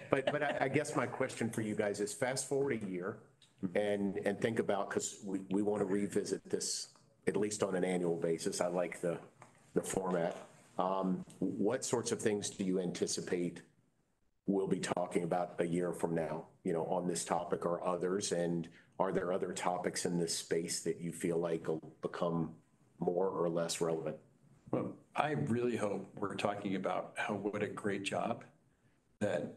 But I guess my question for you guys is fast forward a year and think about, because we want to revisit this at least on an annual basis. I like the format. What sorts of things do you anticipate we'll be talking about a year from now, on this topic or others? And are there other topics in this space that you feel like will become more or less relevant? Well, I really hope we're talking about what a great job that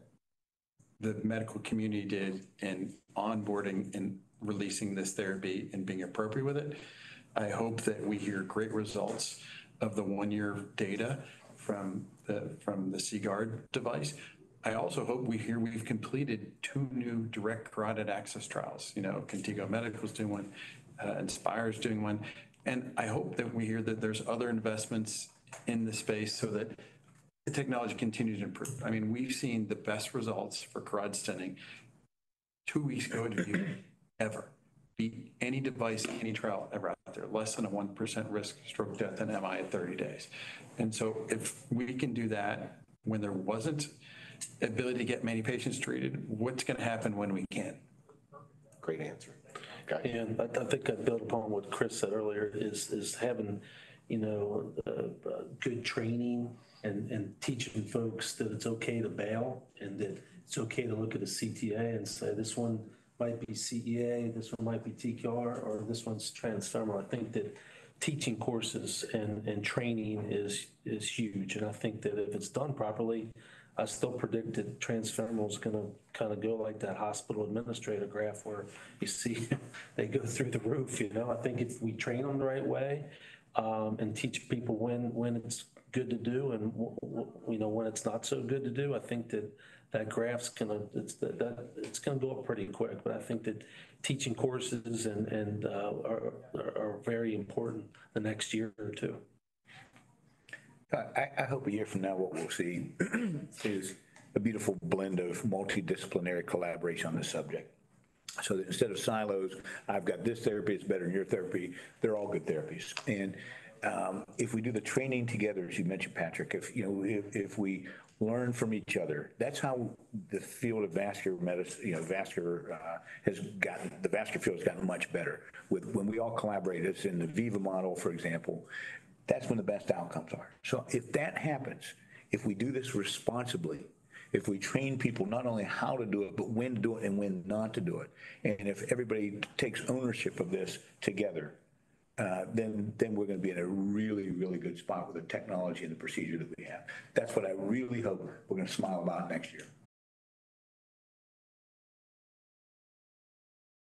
the medical community did in onboarding and releasing this therapy and being appropriate with it. I hope that we hear great results of the 1-year data from the CGuard device. I also hope we hear we've completed 2 new direct carotid access trials. Contigo Medical's doing one, Inspire's doing one. And I hope that we hear that there's other investments in the space so that the technology continues to improve. I mean, we've seen the best results for carotid stenting 2 weeks ago at VIEW ever. Beat any device, any trial ever out there, less than a 1% risk stroke death and MI at 30 days. And so if we can do that when there wasn't ability to get many patients treated, what's going to happen when we can? Great answer. Okay. And I think I built upon what Chris said earlier is having, good training and teaching folks that it's okay to bail and that it's okay to look at a CTA and say, this one might be CEA, this one might be TKR, or this one's transfemoral. I think that teaching courses and training is huge. And I think that if it's done properly, I still predict that transfemoral is going to kind of go like that hospital administrator graph where you see they go through the roof. I think if we train them the right way and teach people when it's good to do and when it's not so good to do, I think that graph's gonna it's gonna go up pretty quick. But I think that teaching courses and are very important the next year or two. I hope a year from now what we'll see is a beautiful blend of multidisciplinary collaboration on this subject. So that instead of silos, I've got this therapy, it's better than your therapy, they're all good therapies. And if we do the training together, as you mentioned, Patrick, if we learn from each other, that's how the field of vascular medicine, the vascular field has gotten much better. When we all collaborate, it's in the Viva model, for example, that's when the best outcomes are. So if that happens, if we do this responsibly, if we train people not only how to do it, but when to do it and when not to do it, and if everybody takes ownership of this together, then we're going to be in a really, really good spot with the technology and the procedure that we have. That's what I really hope we're going to smile about next year.